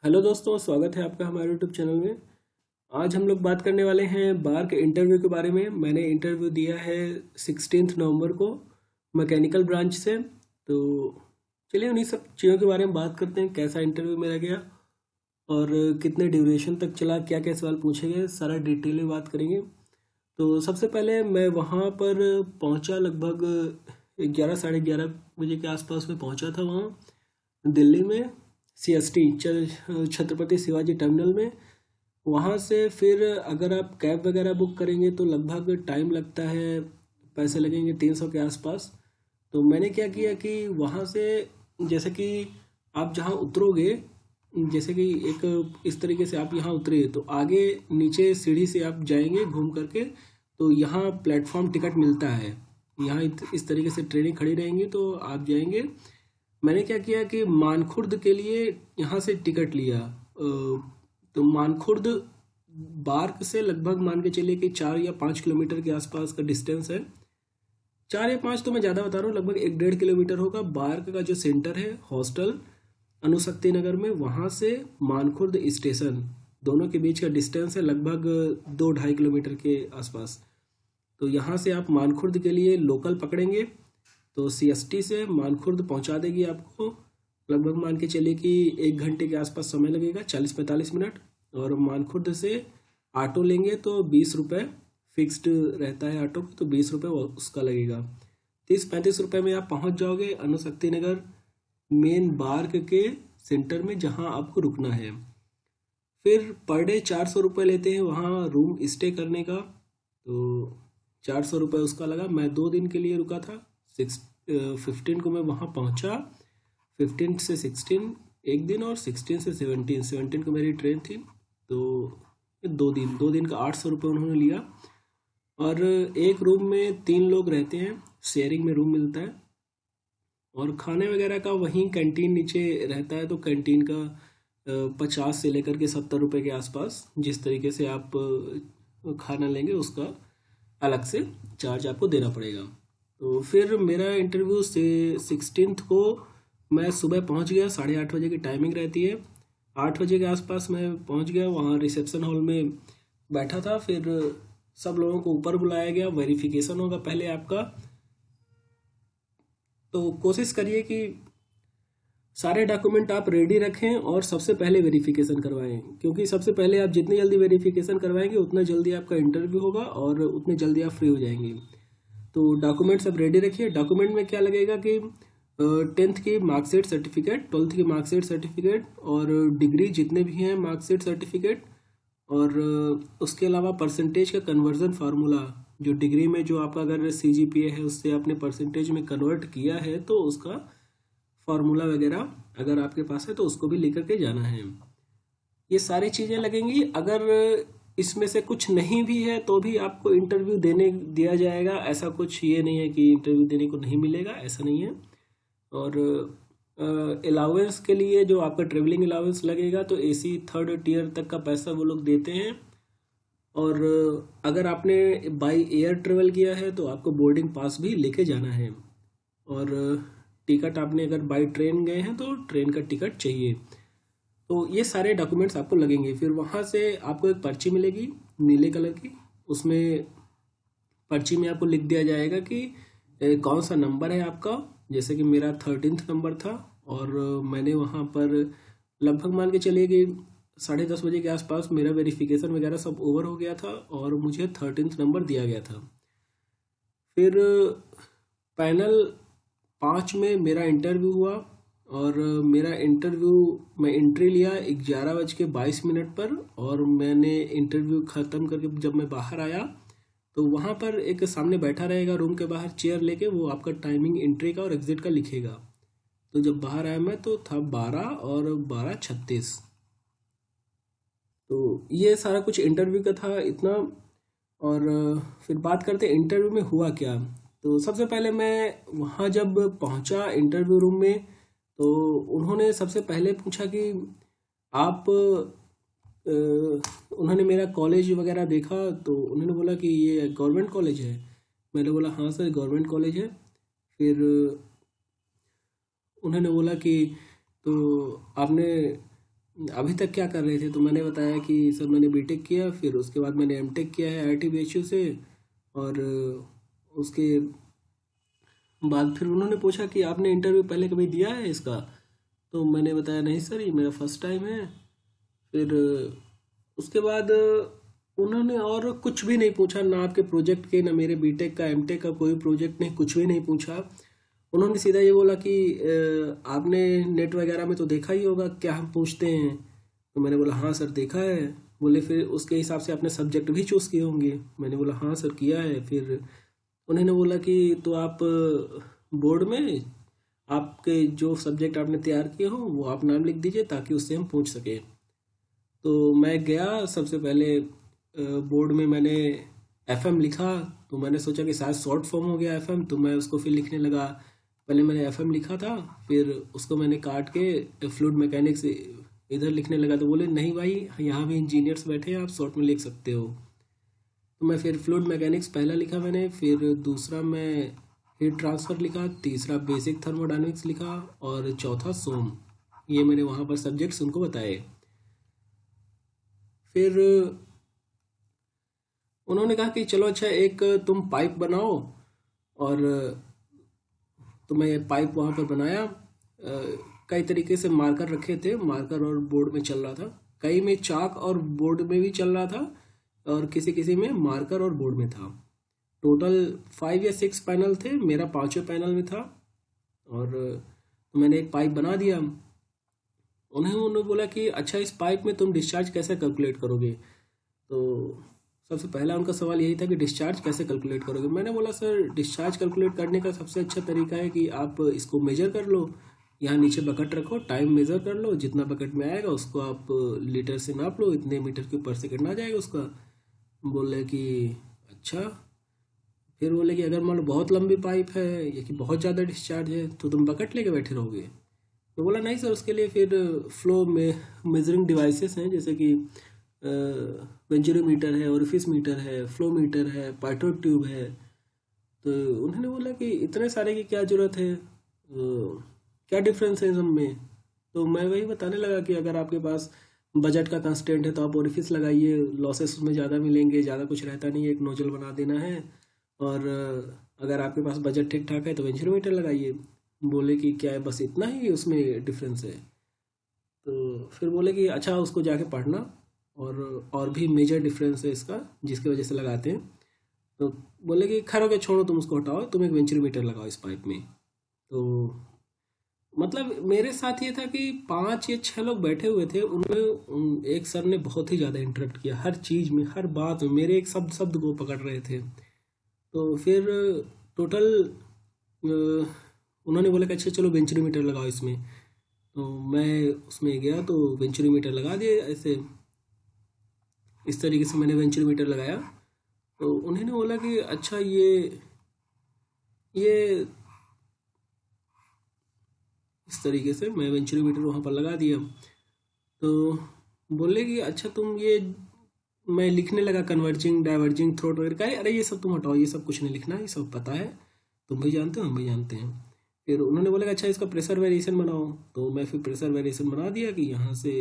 Hello दोस्तों, स्वागत है आपका हमारे यूट्यूब चैनल में। आज हम लोग बात करने वाले हैं बार के इंटरव्यू के बारे में। मैंने इंटरव्यू दिया है 16 नवंबर को मैकेनिकल ब्रांच से। तो चलिए उन्हीं सब चीज़ों के बारे में बात करते हैं, कैसा इंटरव्यू मेरा गया और कितने ड्यूरेशन तक चला, क्या क्या सवाल पूछे गए, सारा डिटेल में बात करेंगे। तो सबसे पहले मैं वहाँ पर पहुँचा लगभग 11 साढ़े 11 बजे के आसपास में पहुँचा था वहाँ दिल्ली में, CST छत्रपति शिवाजी टर्मिनल में। वहाँ से फिर अगर आप कैब वगैरह बुक करेंगे तो लगभग टाइम लगता है, पैसे लगेंगे 300 के आसपास। तो मैंने क्या किया कि वहाँ से जैसे कि आप जहाँ उतरोगे, जैसे कि एक इस तरीके से आप यहाँ उतरे तो आगे नीचे सीढ़ी से आप जाएंगे घूम करके, तो यहाँ प्लेटफॉर्म टिकट मिलता है। यहाँ इस तरीके से ट्रेनें खड़ी रहेंगी तो आप जाएंगे। मैंने क्या किया कि मानखुर्द के लिए यहाँ से टिकट लिया। तो मानखुर्द बार्क से लगभग मान के चलिए कि 4 या 5 किलोमीटर के आसपास का डिस्टेंस है। 4 या 5 तो मैं ज़्यादा बता रहा हूँ, लगभग 1 डेढ़ किलोमीटर होगा। बार्क का जो सेंटर है हॉस्टल अनुशक्ति नगर में, वहाँ से मानखुर्द स्टेशन दोनों के बीच का डिस्टेंस है लगभग 2 ढाई किलोमीटर के आसपास। तो यहाँ से आप मानखुर्द के लिए लोकल पकड़ेंगे तो CST से मानखुर्द पहुँचा देगी आपको। लगभग मान के चलिए कि 1 घंटे के आसपास समय लगेगा, 40-45 मिनट। और मानखुर्द से ऑटो लेंगे तो 20 रुपये फिक्स्ड रहता है ऑटो का, तो 20 रुपये उसका लगेगा। 30-35 रुपये में आप पहुँच जाओगे अनुशक्ति नगर मेन बार्क के सेंटर में जहाँ आपको रुकना है। फिर पर डे 400 रुपये लेते हैं वहाँ रूम स्टे करने का। तो 400 रुपये उसका लगा। मैं 2 दिन के लिए रुका था। 15 को मैं वहाँ पहुँचा। 15 से 16 एक दिन और 16 से 17 को मेरी ट्रेन थी। तो 2 दिन का 800 रुपये उन्होंने लिया। और एक रूम में 3 लोग रहते हैं, शेयरिंग में रूम मिलता है। और खाने वगैरह का वहीं कैंटीन नीचे रहता है, तो कैंटीन का 50 से लेकर के 70 रुपये के आसपास, जिस तरीके से आप खाना लेंगे उसका अलग से चार्ज आपको देना पड़ेगा। तो फिर मेरा इंटरव्यू से 16 को मैं सुबह पहुंच गया। 8:30 बजे की टाइमिंग रहती है। 8 बजे के आसपास मैं पहुंच गया, वहाँ रिसेप्शन हॉल में बैठा था। फिर सब लोगों को ऊपर बुलाया गया, वेरिफिकेशन होगा पहले आपका। तो कोशिश करिए कि सारे डॉक्यूमेंट आप रेडी रखें और सबसे पहले वेरिफिकेशन करवाएं, क्योंकि सबसे पहले आप जितनी जल्दी वेरिफिकेशन करवाएंगे उतना जल्दी आपका इंटरव्यू होगा और उतने जल्दी आप फ्री हो जाएंगे। तो डॉक्यूमेंट सब रेडी रखिए। डॉक्यूमेंट में क्या लगेगा कि 10th की मार्कशीट सर्टिफिकेट, 12th की मार्कशीट सर्टिफिकेट और डिग्री जितने भी हैं मार्कशीट सर्टिफिकेट। और उसके अलावा परसेंटेज का कन्वर्जन फार्मूला, जो डिग्री में जो आपका अगर CGPA है उससे आपने परसेंटेज में कन्वर्ट किया है तो उसका फार्मूला वगैरह अगर आपके पास है तो उसको भी लेकर के जाना है। ये सारी चीज़ें लगेंगी। अगर इसमें से कुछ नहीं भी है तो भी आपको इंटरव्यू देने दिया जाएगा। ऐसा कुछ ये नहीं है कि इंटरव्यू देने को नहीं मिलेगा, ऐसा नहीं है। और अलाउंस के लिए जो आपका ट्रेवलिंग अलाउंस लगेगा तो AC 3rd टियर तक का पैसा वो लोग देते हैं। और अगर आपने बाई एयर ट्रेवल किया है तो आपको बोर्डिंग पास भी लेके जाना है। और टिकट आपने अगर बाई ट्रेन गए हैं तो ट्रेन का टिकट चाहिए। तो ये सारे डॉक्यूमेंट्स आपको लगेंगे। फिर वहाँ से आपको एक पर्ची मिलेगी नीले कलर की। उसमें पर्ची में आपको लिख दिया जाएगा कि कौन सा नंबर है आपका। जैसे कि मेरा 13th नंबर था और मैंने वहाँ पर लगभग मान के चलिए कि 10:30 बजे के आसपास मेरा वेरिफिकेशन वगैरह सब ओवर हो गया था और मुझे 13th नंबर दिया गया था। फिर पैनल 5 में मेरा इंटरव्यू हुआ और मेरा इंटरव्यू मैं एंट्री लिया 11:22 पर। और मैंने इंटरव्यू ख़त्म करके जब मैं बाहर आया तो वहाँ पर एक सामने बैठा रहेगा रूम के बाहर चेयर लेके, वो आपका टाइमिंग एंट्री का और एग्ज़िट का लिखेगा। तो जब बाहर आया मैं तो था 12 और 12:36। तो ये सारा कुछ इंटरव्यू का था इतना। और फिर बात करते हैं इंटरव्यू में हुआ क्या। तो सबसे पहले मैं वहाँ जब पहुँचा इंटरव्यू रूम में तो उन्होंने सबसे पहले पूछा कि आप उन्होंने मेरा कॉलेज वगैरह देखा तो उन्होंने बोला कि ये गवर्नमेंट कॉलेज है। मैंने बोला हाँ सर गवर्नमेंट कॉलेज है। फिर उन्होंने बोला कि तो आपने अभी तक क्या कर रहे थे, तो मैंने बताया कि सर मैंने बीटेक किया, फिर उसके बाद मैंने एमटेक किया है आईआईटी बीएचयू से। और उसके बाद फिर उन्होंने पूछा कि आपने इंटरव्यू पहले कभी दिया है इसका, तो मैंने बताया नहीं सर, ये मेरा फर्स्ट टाइम है। फिर उसके बाद उन्होंने और कुछ भी नहीं पूछा, ना आपके प्रोजेक्ट के, ना मेरे बीटेक का एमटेक का कोई प्रोजेक्ट नहीं, कुछ भी नहीं पूछा। उन्होंने सीधा ये बोला कि आपने नेट वगैरह में तो देखा ही होगा क्या हम पूछते हैं। तो मैंने बोला हाँ सर देखा है। बोले फिर उसके हिसाब से आपने सब्जेक्ट भी चूज़ किए होंगे। मैंने बोला हाँ सर किया है। फिर उन्होंने बोला कि तो आप बोर्ड में आपके जो सब्जेक्ट आपने तैयार किए हों वो आप नाम लिख दीजिए ताकि उससे हम पूछ सकें। तो मैं गया, सबसे पहले बोर्ड में मैंने एफएम लिखा। तो मैंने सोचा कि शायद शॉर्ट फॉर्म हो गया एफएम, तो मैं उसको फिर लिखने लगा। पहले मैंने एफएम लिखा था, फिर उसको मैंने काट के फ्लूइड मैकेनिक्स इधर लिखने लगा। तो बोले नहीं भाई, यहाँ भी इंजीनियर्स बैठे हैं, आप शॉर्ट में लिख सकते हो। तो मैं फिर फ्लूइड मैकेनिक्स पहला लिखा मैंने, फिर दूसरा मैं हीट ट्रांसफ़र लिखा, तीसरा बेसिक थर्मोडायनेमिक्स लिखा, और चौथा सोम। ये मैंने वहाँ पर सब्जेक्ट्स उनको बताए। फिर उन्होंने कहा कि चलो अच्छा, एक तुम पाइप बनाओ। और तो मैं पाइप वहाँ पर बनाया। कई तरीके से मार्कर रखे थे, मार्कर और बोर्ड में चल रहा था। कई में चाक और बोर्ड में भी चल रहा था, और किसी किसी में मार्कर और बोर्ड में था। टोटल 5 या 6 पैनल थे, मेरा 5वें पैनल में था। और तो मैंने एक पाइप बना दिया। उन्होंने बोला कि अच्छा, इस पाइप में तुम डिस्चार्ज कैसे कैलकुलेट करोगे। तो सबसे पहला उनका सवाल यही था कि डिस्चार्ज कैसे कैलकुलेट करोगे। मैंने बोला सर, डिस्चार्ज कैलकुलेट करने का सबसे अच्छा तरीका है कि आप इसको मेजर कर लो। यहाँ नीचे बकेट रखो, टाइम मेजर कर लो, जितना बकेट में आएगा उसको आप लीटर से नाप लो, इतने मीटर क्यूब पर सेकंड आ जाएगा उसका। बोले कि अच्छा। फिर बोले कि अगर मान लो बहुत लंबी पाइप है या कि बहुत ज़्यादा डिस्चार्ज है तो तुम बकेट लेके बैठे रहोगे। तो बोला नहीं सर, उसके लिए फिर फ्लो में मेजरिंग डिवाइसेस हैं, जैसे कि वेंचुरोमीटर है, ओरिफिस मीटर है, फ्लो मीटर है, पाइटोट ट्यूब है। तो उन्होंने बोला कि इतने सारे की क्या ज़रूरत है, क्या डिफरेंस है इन सब में। तो मैं वही बताने लगा कि अगर आपके पास बजट का कंस्टेंट है तो आप ओरिफिस लगाइए, लॉसेस उसमें ज़्यादा मिलेंगे, ज़्यादा कुछ रहता नहीं है, एक नोजल बना देना है। और अगर आपके पास बजट ठीक ठाक है तो वेंचुरोमीटर लगाइए। बोले कि क्या है, बस इतना ही उसमें डिफरेंस है। तो फिर बोले कि अच्छा, उसको जाके पढ़ना, और भी मेजर डिफरेंस है इसका जिसकी वजह से लगाते हैं। तो बोले कि खैर हो गया, छोड़ो तुम उसको हटाओ, तुम एक वेंचुरोमीटर लगाओ इस पाइप में। तो मतलब मेरे साथ ये था कि 5 या 6 लोग बैठे हुए थे, एक सर ने बहुत ही ज़्यादा इंटरप्ट किया, हर चीज़ में, हर बात में मेरे एक शब्द शब्द को पकड़ रहे थे। तो फिर टोटल उन्होंने बोला कि अच्छा चलो वेंचुरोमीटर लगाओ इसमें। तो मैं उसमें गया तो वेंचुरोमीटर लगा दिया। ऐसे इस तरीके से मैंने वेंचुरोमीटर लगाया। तो उन्होंने बोला कि अच्छा, ये इस तरीके से मैं वेंचुरोमीटर वहाँ पर लगा दिया। तो बोले कि अच्छा, तुम ये, मैं लिखने लगा कन्वर्जिंग, डाइवर्जिंग, थ्रोट वगैरह। कहे अरे ये सब तुम हटाओ, ये सब कुछ नहीं लिखना, ये सब पता है, तुम भी जानते हो, हम भी जानते हैं। फिर उन्होंने बोला कि अच्छा, इसका प्रेशर वेरिएशन बनाओ। तो मैं फिर प्रेशर वेरिएशन बना दिया कि यहाँ से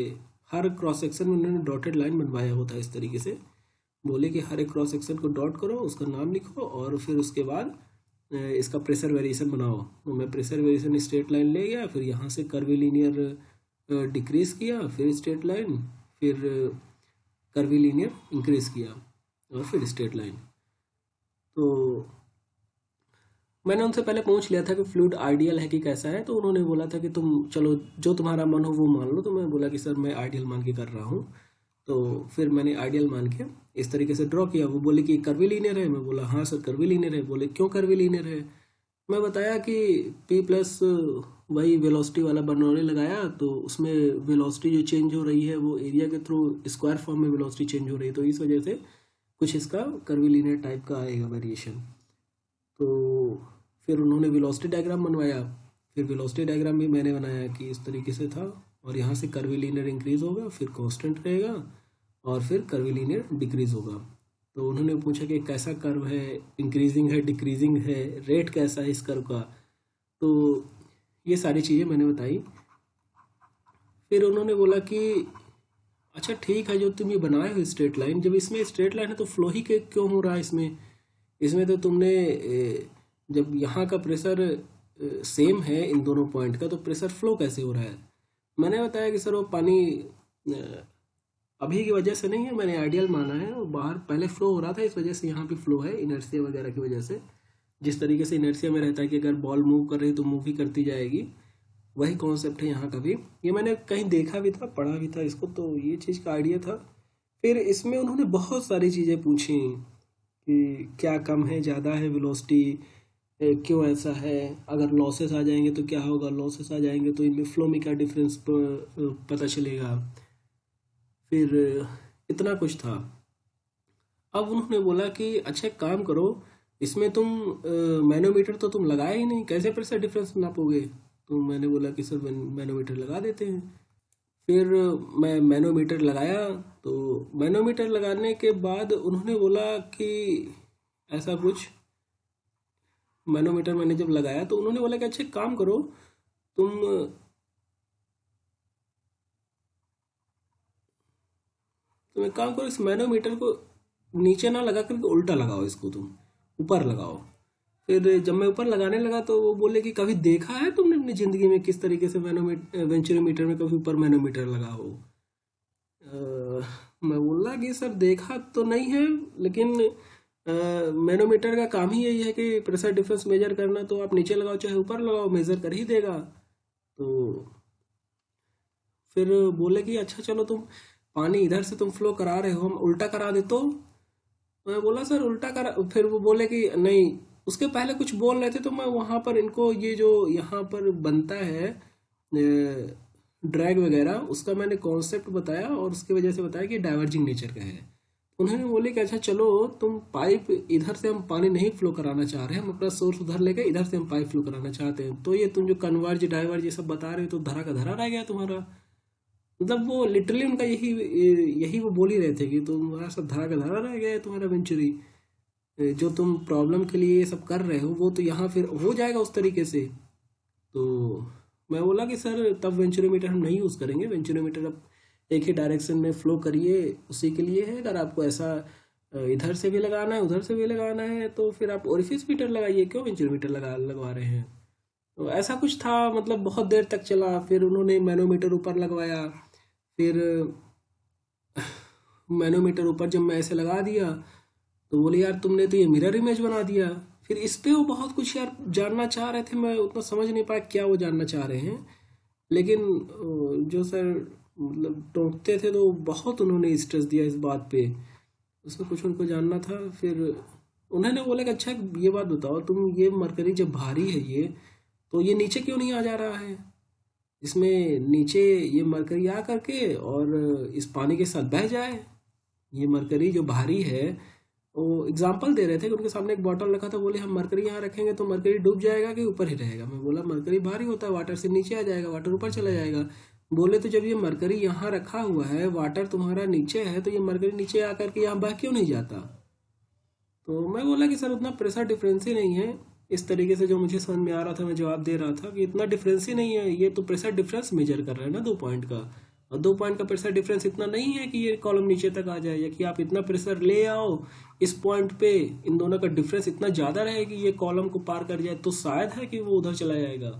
हर क्रॉस सेक्शन में उन्होंने डॉटेड लाइन बनवाया होता है इस तरीके से। बोले कि हर एक क्रॉस सेक्शन को डॉट करो, उसका नाम लिखो, और फिर उसके बाद इसका प्रेशर वेरिएशन बनाओ। तो मैं प्रेशर वेरिएशन स्ट्रेट लाइन ले गया, फिर यहाँ से कर्वीलीनियर डिक्रीज किया, फिर स्ट्रेट लाइन, फिर कर्वीलीनियर इंक्रीज किया, और फिर स्ट्रेट लाइन। तो मैंने उनसे पहले पूछ लिया था कि फ्लूइड आइडियल है कि कैसा है। तो उन्होंने बोला था कि तुम चलो जो तुम्हारा मन हो वो मान लो। तो मैं बोला कि सर मैं आइडियल मान के कर रहा हूँ। तो फिर मैंने आइडियल मान के इस तरीके से ड्रॉ किया। वो बोले कि कर्वीलीनियर है। मैं बोला हाँ सर कर्वीलीनियर है। बोले क्यों कर्वीलीनियर है। मैं बताया कि P प्लस वही वेलोसिटी वाला बर्नौली लगाया, तो उसमें वेलोसिटी जो चेंज हो रही है वो एरिया के थ्रू स्क्वायर फॉर्म में वेलोसिटी चेंज हो रही है, तो इस वजह से कुछ इसका कर्वीलीनियर टाइप का आएगा वेरिएशन। तो फिर उन्होंने वेलोसिटी डायग्राम बनवाया। फिर वेलोसिटी डायग्राम भी मैंने बनाया कि इस तरीके से था, और यहाँ से कर्वीलीनियर इंक्रीज होगा, फिर कांस्टेंट रहेगा, और फिर कर्वीलीनियर डिक्रीज होगा। तो उन्होंने पूछा कि कैसा कर्व है, इंक्रीजिंग है, डिक्रीजिंग है, रेट कैसा है इस कर्व का। तो ये सारी चीज़ें मैंने बताई। फिर उन्होंने बोला कि अच्छा ठीक है, जो तुम ये बनाए हो स्ट्रेट लाइन, जब इसमें स्ट्रेट लाइन है तो फ्लो ही क्यों हो रहा है इसमें? इसमें तो तुमने जब यहाँ का प्रेशर सेम है इन दोनों पॉइंट का, तो प्रेशर फ्लो कैसे हो रहा है? मैंने बताया कि सर वो पानी अ, अभी की वजह से नहीं है, मैंने आइडियल माना है, वो बाहर पहले फ्लो हो रहा था, इस वजह से यहाँ भी फ्लो है इनर्शिया वगैरह की वजह से। जिस तरीके से इनर्शिया में रहता है कि अगर बॉल मूव कर रही है तो मूव ही करती जाएगी, वही कॉन्सेप्ट है यहाँ का भी। ये मैंने कहीं देखा भी था, पढ़ा भी था इसको, तो ये चीज़ का आइडिया था। फिर इसमें उन्होंने बहुत सारी चीज़ें पूछी कि क्या कम है, ज़्यादा है वेलोसिटी, क्यों ऐसा है, अगर लॉसेस आ जाएंगे तो क्या होगा, लॉसेस आ जाएंगे तो इनमें फ्लो में क्या डिफरेंस पता चलेगा। फिर इतना कुछ था। अब उन्होंने बोला कि अच्छा एक काम करो, इसमें तुम मैनोमीटर तो तुम लगाए ही नहीं, कैसे प्रेशर डिफरेंस नापोगे? तो मैंने बोला कि सर मैनोमीटर लगा देते हैं। फिर मैं मैनोमीटर लगाया, तो मैनोमीटर लगाने के बाद उन्होंने बोला कि ऐसा कुछ, मैनोमीटर मैंने जब लगाया तो उन्होंने बोला कि अच्छा एक काम करो, तुम तुम एक काम करो, इस मैनोमीटर को नीचे ना लगा करके उल्टा लगाओ, इसको तुम ऊपर लगाओ। फिर जब मैं ऊपर लगाने लगा तो वो बोले कि कभी देखा है तुमने अपनी ज़िंदगी में किस तरीके से मैनोमीटर वेंचुरीमीटर में कभी ऊपर मैनोमीटर लगा हो? मैं बोला कि सर देखा तो नहीं है, लेकिन मैनोमीटर का काम ही यही है कि प्रेशर डिफरेंस मेजर करना, तो आप नीचे लगाओ चाहे ऊपर लगाओ मेजर कर ही देगा। तो फिर बोले कि अच्छा चलो, तुम पानी इधर से तुम फ्लो करा रहे हो, हम उल्टा करा दे तो? मैं बोला सर उल्टा करा, फिर वो बोले कि नहीं, उसके पहले कुछ बोल रहे थे, तो मैं वहाँ पर इनको ये जो यहाँ पर बनता है ड्रैग वगैरह, उसका मैंने कॉन्सेप्ट बताया और उसकी वजह से बताया कि डाइवर्जिंग नेचर का है। उन्होंने बोले कि अच्छा चलो, तुम पाइप इधर से हम पानी नहीं फ्लो कराना चाह रहे हैं, हम अपना सोर्स उधर लेके इधर से हम पाइप फ्लो कराना चाहते हैं, तो ये तुम जो कन्वर्ज डाइवर्ज ये सब बता रहे हो तो धरा का धरा रह गया तुम्हारा। मतलब वो लिटरली उनका यही यही वो बोल ही रहे थे कि तुम्हारा सब धरा का धरा रह गया है तुम्हारा वेंचुरी, जो तुम प्रॉब्लम के लिए ये सब कर रहे हो वो तो यहाँ फिर हो जाएगा उस तरीके से। तो मैं बोला कि सर तब वेंचुरोमीटर हम नहीं यूज़ करेंगे, वेंचुरोमीटर अब एक ही डायरेक्शन में फ्लो करिए, उसी के लिए है। अगर आपको ऐसा इधर से भी लगाना है उधर से भी लगाना है तो फिर आप ओरिफिस मीटर लगाइए, क्यों वेंचुरोमीटर लगवा रहे हैं? तो ऐसा कुछ था, मतलब बहुत देर तक चला। फिर उन्होंने मैनोमीटर ऊपर लगवाया, फिर मैनोमीटर ऊपर जब मैं ऐसे लगा दिया तो बोले यार तुमने तो ये मिरर इमेज बना दिया। फिर इस पे वो बहुत कुछ यार जानना चाह रहे थे, मैं उतना समझ नहीं पाया क्या वो जानना चाह रहे हैं। लेकिन जो सर मतलब टोकते थे तो बहुत उन्होंने स्ट्रेस दिया इस बात पे, उसमें कुछ उनको जानना था। फिर उन्होंने बोला कि अच्छा ये बात बताओ, तुम ये मरकरी जब भारी है ये, तो ये नीचे क्यों नहीं आ जा रहा है? इसमें नीचे ये मरकरी आ करके और इस पानी के साथ बह जाए। ये मरकरी जो भारी है, वो एग्जाम्पल दे रहे थे कि उनके सामने एक बॉटल रखा था, बोले हम मरकरी यहाँ रखेंगे तो मरकरी डूब जाएगा कि ऊपर ही रहेगा? मैं बोला मरकरी भारी होता है, वाटर से नीचे आ जाएगा, वाटर ऊपर चला जाएगा। बोले तो जब ये मरकरी यहाँ रखा हुआ है, वाटर तुम्हारा नीचे है, तो ये मरकरी नीचे आकर के यहाँ बह क्यों नहीं जाता? तो मैं बोला कि सर उतना प्रेशर डिफरेंस ही नहीं है। इस तरीके से जो मुझे समझ में आ रहा था मैं जवाब दे रहा था कि इतना डिफरेंस ही नहीं है, ये तो प्रेशर डिफरेंस मेजर कर रहा है ना 2 पॉइंट का, और 2 पॉइंट का प्रेशर डिफरेंस इतना नहीं है कि ये कॉलम नीचे तक आ जाए, या कि आप इतना प्रेशर ले आओ इस पॉइंट पे, इन दोनों का डिफरेंस इतना ज़्यादा रहे कि ये कॉलम को पार कर जाए, तो शायद है कि वो उधर चला जाएगा।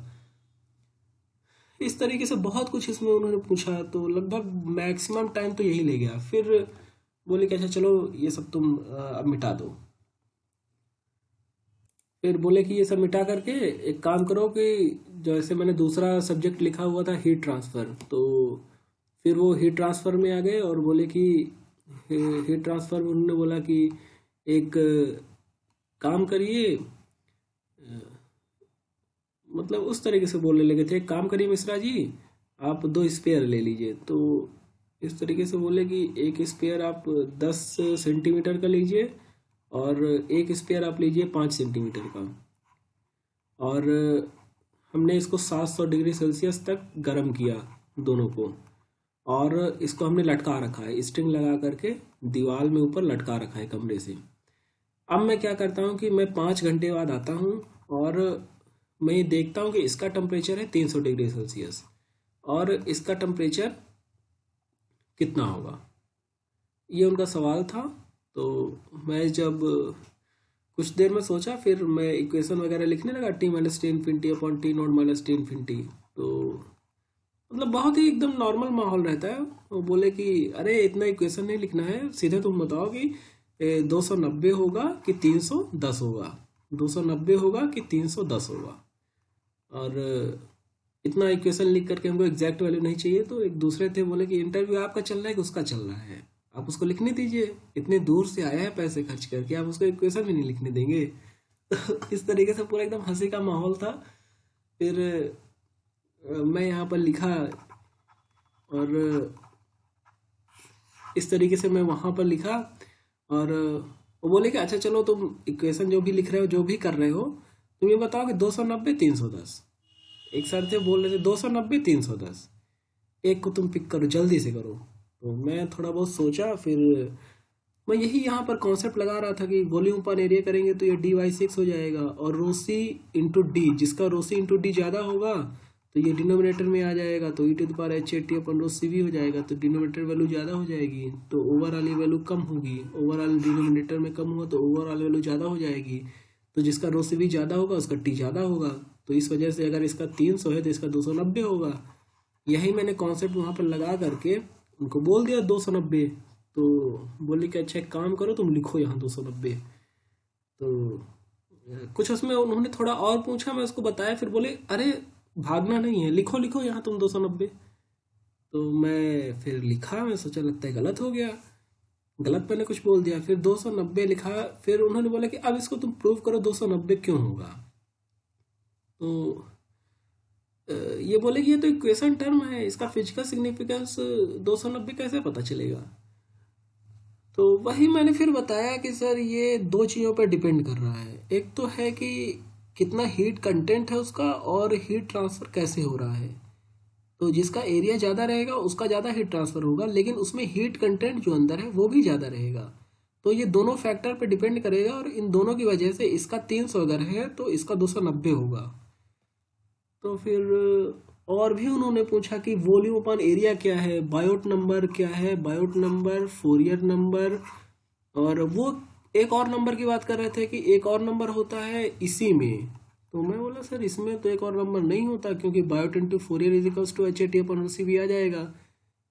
इस तरीके से बहुत कुछ इसमें उन्होंने पूछा, तो लगभग मैक्सिमम टाइम तो यही ले गया। फिर बोले कि अच्छा चलो ये सब तुम अब मिटा दो। फिर बोले कि ये सब मिटा करके एक काम करो कि जैसे मैंने दूसरा सब्जेक्ट लिखा हुआ था हीट ट्रांसफ़र, तो फिर वो हीट ट्रांसफ़र में आ गए और बोले कि हीट ट्रांसफ़र में उन्होंने बोला कि एक काम करिए, मतलब उस तरीके से बोलने लगे थे, एक काम करिए मिश्रा जी, आप 2 स्पेयर ले लीजिए। तो इस तरीके से बोले कि एक स्पेयर आप 10 सेंटीमीटर का लीजिए और एक स्पेयर आप लीजिए 5 सेंटीमीटर का, और हमने इसको 700 डिग्री सेल्सियस तक गर्म किया दोनों को, और इसको हमने लटका रखा है, स्ट्रिंग लगा करके दीवार में ऊपर लटका रखा है कमरे से। अब मैं क्या करता हूँ कि मैं 5 घंटे बाद आता हूँ और मैं ये देखता हूँ कि इसका टेम्परेचर है 300 डिग्री सेल्सियस, और इसका टेम्परेचर कितना होगा, ये उनका सवाल था। तो मैं जब कुछ देर में सोचा, फिर मैं इक्वेशन वगैरह लिखने लगा, T minus T infinity upon T not minus T infinity. तो मतलब बहुत ही एकदम नॉर्मल माहौल रहता है। वो बोले कि अरे इतना इक्वेशन नहीं लिखना है, सीधे तुम बताओ कि 290 होगा कि 310 होगा, 290 होगा कि 310 होगा। और इतना इक्वेशन लिख करके हमको एग्जैक्ट वैल्यू नहीं चाहिए। तो एक दूसरे थे, बोले कि इंटरव्यू आपका चल रहा है कि उसका चल रहा है, आप उसको लिखने दीजिए, इतने दूर से आया है पैसे खर्च करके, आप उसको इक्वेशन भी नहीं लिखने देंगे। तो इस तरीके से पूरा एकदम हंसी का माहौल था। फिर मैं यहाँ पर लिखा, और इस तरीके से मैं वहाँ पर लिखा। और वो बोले कि अच्छा चलो, तुम इक्वेशन जो भी लिख रहे हो, जो भी कर रहे हो, तुम ये बताओ कि 290 310। एक सर थे, बोल रहे थे 290 310, एक को तुम पिक करो, जल्दी से करो। तो मैं थोड़ा बहुत सोचा, फिर मैं यही यहाँ पर कॉन्सेप्ट लगा रहा था कि वॉल्यूम पर एरिया करेंगे तो ये dy6 हो जाएगा, और रोसी इंटू डी, जिसका रोसी इंटू डी ज़्यादा होगा तो ये डिनोमिनेटर में आ जाएगा, तो e⁻h80 अपन रोसी भी हो जाएगा, तो डिनोमिनेटर वैल्यू ज़्यादा हो जाएगी, तो ओवरऑल ये वैल्यू कम होगी। ओवरऑल डिनोमिनेटर में कम हुआ तो ओवरऑल वैल्यू ज़्यादा हो जाएगी, तो जिसका रोसी भी ज़्यादा होगा उसका टी ज़्यादा होगा। तो इस वजह से अगर इसका 300 है तो इसका 290 होगा। यही मैंने कॉन्सेप्ट वहाँ पर लगा करके उनको बोल दिया 290। तो बोले कि अच्छा एक काम करो, तुम लिखो यहाँ 290। तो कुछ उसमें उन्होंने थोड़ा और पूछा, मैं उसको बताया, फिर बोले अरे भागना नहीं है, लिखो लिखो यहाँ तुम 290। तो मैं फिर लिखा, मैं सोचा लगता है गलत हो गया, गलत मैंने कुछ बोल दिया, फिर 290 लिखा। फिर उन्होंने बोला कि अब इसको तुम प्रूव करो 290 क्यों होगा। तो ये बोले कि ये तो इक्वेशन टर्म है, इसका फिजिकल सिग्निफिकेंस 290 कैसे पता चलेगा। तो वही मैंने फिर बताया कि सर ये दो चीज़ों पर डिपेंड कर रहा है। एक तो है कि कितना हीट कंटेंट है उसका, और हीट ट्रांसफ़र कैसे हो रहा है। तो जिसका एरिया ज़्यादा रहेगा उसका ज़्यादा हीट ट्रांसफ़र होगा, लेकिन उसमें हीट कंटेंट जो अंदर है वो भी ज़्यादा रहेगा। तो ये दोनों फैक्टर पे डिपेंड करेगा, और इन दोनों की वजह से इसका 300 अगर है तो इसका 290 होगा। तो फिर और भी उन्होंने पूछा कि वॉल्यूम अपॉन एरिया क्या है, बायोट नंबर क्या है, बायोट नंबर, फोरियर नंबर, और वो एक और नंबर की बात कर रहे थे कि एक और नंबर होता है इसी में। तो मैं बोला सर इसमें तो एक और नंबर नहीं होता, क्योंकि Biot into Fourier is equals to HAT upon RC भी आ जाएगा,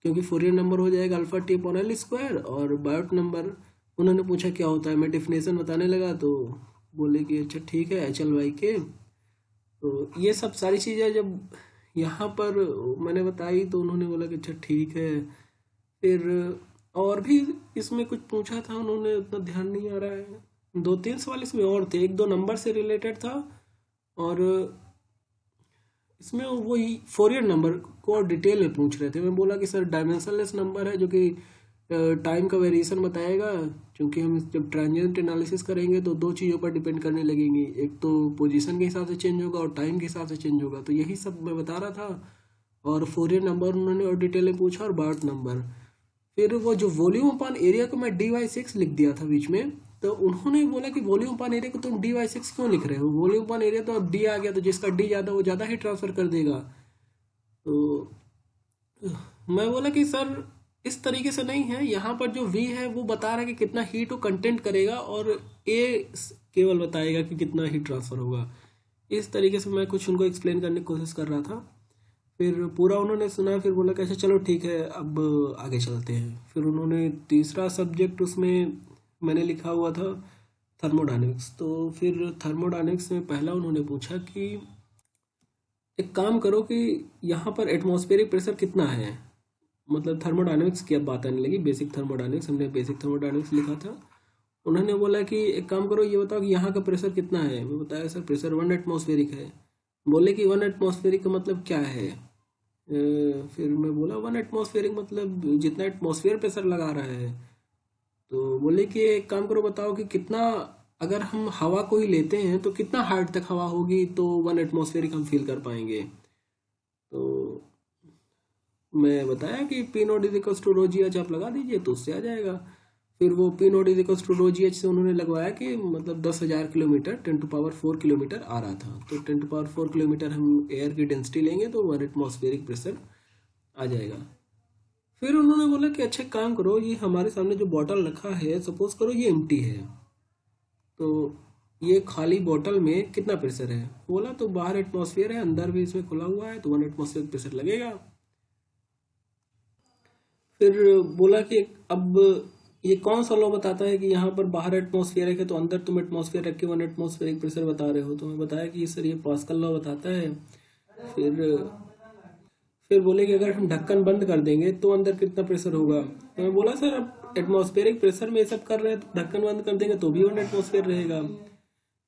क्योंकि फोरियर नंबर हो जाएगा alpha T upon L square. और बायोट नंबर उन्होंने पूछा क्या होता है, मैं डेफिनेशन बताने लगा, तो बोले कि अच्छा ठीक है HLY के। तो ये सब सारी चीज़ें जब यहाँ पर मैंने बताई तो उन्होंने बोला कि अच्छा ठीक है। फिर और भी इसमें कुछ पूछा था उन्होंने, उतना ध्यान नहीं आ रहा है। 2-3 सवाल इसमें और थे, एक दो नंबर से रिलेटेड था, और इसमें वही फोरियर नंबर को डिटेल में पूछ रहे थे। मैं बोला कि सर डायमेंशनलेस नंबर है जो कि टाइम का वेरिएशन बताएगा, क्योंकि हम जब ट्रांजिएंट एनालिसिस करेंगे तो दो चीज़ों पर डिपेंड करने लगेंगी, एक तो पोजीशन के हिसाब से चेंज होगा और टाइम के हिसाब से चेंज होगा। तो यही सब मैं बता रहा था। और फोरियर नंबर उन्होंने और डिटेल में पूछा, और बार्ट नंबर। फिर वो जो वॉल्यूम अपॉन एरिया को मैं dy6 लिख दिया था बीच में, तो उन्होंने बोला कि वॉल्यूम अपॉन एरिया को तुम dy6 क्यों लिख रहे हो, वॉल्यूम अपॉन एरिया तो अब d आ गया, तो जिसका d ज़्यादा वो ज़्यादा ही ट्रांसफ़र कर देगा। तो मैं बोला कि सर इस तरीके से नहीं है, यहाँ पर जो v है वो बता रहा है कि कितना हीट वो कंटेंट करेगा, और a केवल बताएगा कि कितना हीट ट्रांसफ़र होगा। इस तरीके से मैं कुछ उनको एक्सप्लेन करने की कोशिश कर रहा था। फिर पूरा उन्होंने सुना, फिर बोला कि अच्छा चलो ठीक है अब आगे चलते हैं। फिर उन्होंने तीसरा सब्जेक्ट उसमें मैंने लिखा हुआ था थर्मोडायनेमिक्स। तो फिर थर्मोडायनेमिक्स में पहला उन्होंने पूछा कि एक काम करो कि यहाँ पर एटमॉस्फेरिक प्रेशर कितना है, मतलब थर्मोडायनेमिक्स की अब बात आने लगी, बेसिक थर्मोडायनेमिक्स, हमने बेसिक थर्मोडायनेमिक्स लिखा था। उन्होंने बोला कि एक काम करो ये बताओ कि यहाँ का प्रेशर कितना है। मैं बताया सर प्रेशर 1 एटमॉस्फेरिक है। बोले कि 1 एटमॉस्फेरिक का मतलब क्या है। फिर मैं बोला 1 एटमॉस्फेरिक मतलब जितना एटमॉस्फेयर प्रेशर लगा रहा है। तो बोले कि एक काम करो बताओ कि कितना, अगर हम हवा को ही लेते हैं तो कितना हार्ड तक हवा होगी तो 1 एटमॉस्फेरिक हम फील कर पाएंगे। तो मैं बताया कि P0 is equals to rho G H आप लगा दीजिए तो उससे आ जाएगा। फिर वो P0 is equals to rho G H से उन्होंने लगवाया कि मतलब 10,000 किलोमीटर 10⁴ किलोमीटर आ रहा था। तो 10⁴ किलोमीटर हम एयर की डेंसिटी लेंगे तो 1 एटमॉस्फेरिक प्रेशर आ जाएगा। फिर उन्होंने बोला कि अच्छा काम करो, ये हमारे सामने जो बॉटल रखा है सपोज करो ये एम्प्टी है, तो ये खाली बोतल में कितना प्रेशर है? बोला तो बाहर एटमॉस्फेयर है, अंदर भी इसमें खुला हुआ है तो 1 एटमॉस्फेयर प्रेशर लगेगा। फिर बोला कि अब ये कौन सा लॉ बताता है कि यहाँ पर बाहर एटमॉस्फेयर है तो अंदर तुम एटमॉस्फेयर रख के 1 एटमॉस्फेरिक प्रेशर बता रहे हो? तो मैं बताया कि सर ये पास्कल लॉ बताता है। फिर फिर बोले कि अगर हम ढक्कन बंद कर देंगे तो अंदर कितना प्रेशर होगा? तो मैं बोला सर अब एटमॉस्फेरिक प्रेशर में ये सब कर रहे हैं तो ढक्कन बंद कर देंगे तो भी 1 एटमॉस्फेयर रहेगा।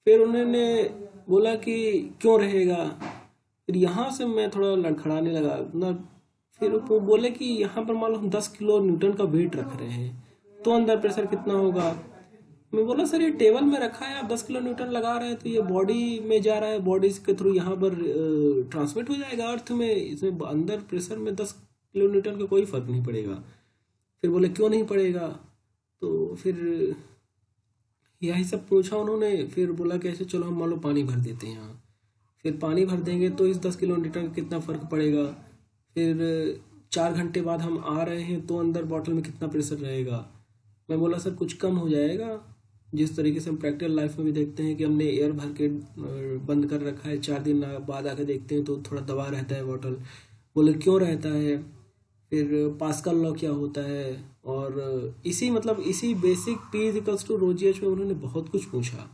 फिर उन्होंने बोला कि क्यों रहेगा? फिर यहाँ से मैं थोड़ा लड़खड़ाने लगा ना। फिर वो बोले कि यहाँ पर मान लो हम 10 किलो न्यूटन का वेट रख रहे हैं तो अंदर प्रेशर कितना होगा? मैं बोला सर ये टेबल में रखा है, आप 10 किलो न्यूटन लगा रहे हैं तो ये बॉडी में जा रहा है, बॉडी के थ्रू यहाँ पर ट्रांसमिट हो जाएगा अर्थ में, इसमें अंदर प्रेशर में 10 किलो न्यूटन का कोई फर्क नहीं पड़ेगा। फिर बोले क्यों नहीं पड़ेगा? तो फिर यही सब पूछा उन्होंने। फिर बोला कि ऐसे चलो हम मान लो पानी भर देते हैं यहाँ, फिर पानी भर देंगे तो इस 10 किलो लीटर का कितना फ़र्क पड़ेगा? फिर 4 घंटे बाद हम आ रहे हैं तो अंदर बॉटल में कितना प्रेशर रहेगा? मैं बोला सर कुछ कम हो जाएगा, जिस तरीके से हम प्रैक्टिकल लाइफ में भी देखते हैं कि हमने एयर भर के बंद कर रखा है, 4 दिन बाद आके देखते हैं तो थोड़ा दबा रहता है बॉटल। बोले क्यों रहता है? फिर पास्कल लॉ क्या होता है? और इसी मतलब इसी बेसिक P=ρgh में उन्होंने बहुत कुछ पूछा।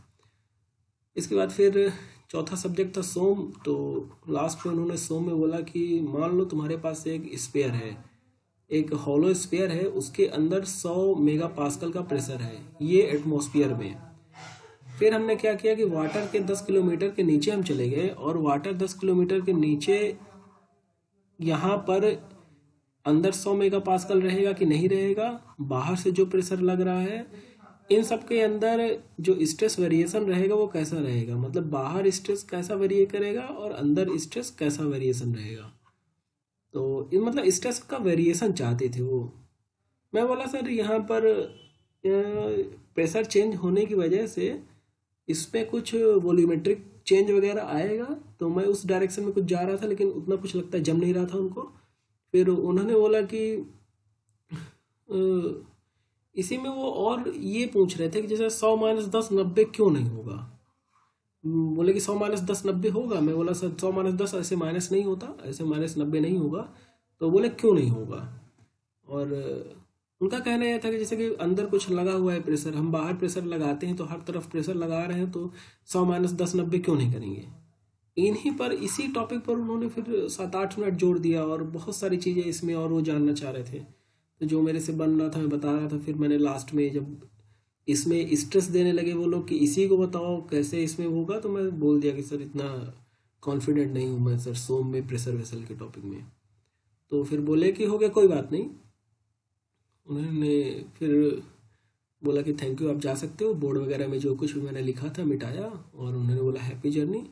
इसके बाद फिर चौथा सब्जेक्ट था सोम। तो लास्ट में उन्होंने सोम में बोला कि मान लो तुम्हारे पास एक स्पेयर है, एक हॉलो स्पेयर है, उसके अंदर 100 मेगा पास्कल का प्रेशर है ये एटमॉस्फेयर में। फिर हमने क्या किया कि वाटर के 10 किलोमीटर के नीचे हम चले गए और वाटर 10 किलोमीटर के नीचे यहाँ पर अंदर 100 मेगा पास्कल रहेगा कि नहीं रहेगा, बाहर से जो प्रेशर लग रहा है, इन सब के अंदर जो स्ट्रेस वेरिएशन रहेगा वो कैसा रहेगा, मतलब बाहर स्ट्रेस कैसा वेरिए करेगा और अंदर स्ट्रेस कैसा वेरिएशन रहेगा। तो इन मतलब स्ट्रेस का वेरिएशन चाहते थे वो। मैं बोला सर यहाँ पर प्रेशर चेंज होने की वजह से इसमें कुछ वॉल्यूमेट्रिक चेंज वगैरह आएगा, तो मैं उस डायरेक्शन में कुछ जा रहा था लेकिन उतना कुछ लगता है जम नहीं रहा था उनको। फिर उन्होंने बोला कि इसी में वो और ये पूछ रहे थे कि जैसे 100 - 10 90 क्यों नहीं होगा? बोले कि 100 - 10 90 होगा। मैं बोला सर 100 - 10 ऐसे माइनस नहीं होता, ऐसे -90 नहीं होगा। तो बोले क्यों नहीं होगा? और उनका कहना यह था कि जैसे कि अंदर कुछ लगा हुआ है प्रेशर, हम बाहर प्रेशर लगाते हैं तो हर तरफ प्रेशर लगा रहे हैं, तो 100 - 10 90 क्यों नहीं करेंगे? इन्हीं पर इसी टॉपिक पर उन्होंने फिर 7-8 मिनट जोड़ दिया और बहुत सारी चीज़ें इसमें और वो जानना चाह रहे थे। तो जो मेरे से बन रहा था मैं बता रहा था। फिर मैंने लास्ट में जब इसमें स्ट्रेस देने लगे वो लोग कि इसी को बताओ कैसे इसमें होगा, तो मैं बोल दिया कि सर इतना कॉन्फिडेंट नहीं हूँ मैं सर सोम में प्रेशर वेसल के टॉपिक में। तो फिर बोले कि हो गया कोई बात नहीं। उन्होंने फिर बोला कि थैंक यू, आप जा सकते हो। बोर्ड वगैरह में जो कुछ भी मैंने लिखा था मिटाया और उन्होंने बोला हैप्पी जर्नी।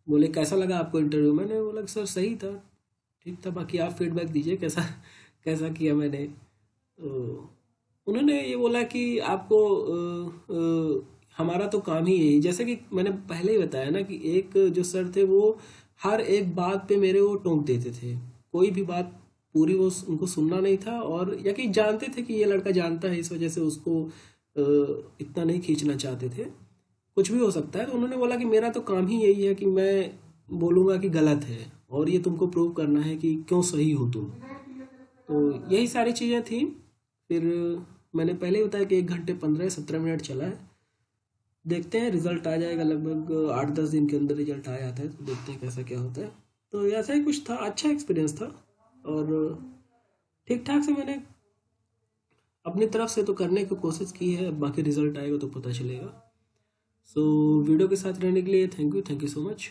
बोले कैसा लगा आपको इंटरव्यू? मैंने बोला कि सर सही था, ठीक था, बाकी आप फीडबैक दीजिए कैसा कैसा किया मैंने। तो उन्होंने ये बोला कि आपको हमारा तो काम ही यही, जैसे कि मैंने पहले ही बताया ना कि एक जो सर थे वो हर एक बात पे मेरे वो टोक देते थे, कोई भी बात पूरी वो उनको सुनना नहीं था, और या कि जानते थे कि ये लड़का जानता है इस वजह से उसको इतना नहीं खींचना चाहते थे, कुछ भी हो सकता है। तो उन्होंने बोला कि मेरा तो काम ही यही है कि मैं बोलूँगा कि गलत है और ये तुमको प्रूव करना है कि क्यों सही हो तुम। तो यही सारी चीज़ें थी। फिर मैंने पहले ही बताया कि 1 घंटे 15-17 मिनट चला है। देखते हैं रिजल्ट आ जाएगा, लगभग 8-10 दिन के अंदर रिजल्ट आ जाता है, तो देखते हैं कैसा क्या होता है। तो ऐसा ही कुछ था, अच्छा एक्सपीरियंस था और ठीक ठाक से मैंने अपनी तरफ से तो करने की कोशिश की है, बाकी रिजल्ट आएगा तो पता चलेगा। सो वीडियो के साथ रहने के लिए थैंक यू सो मच।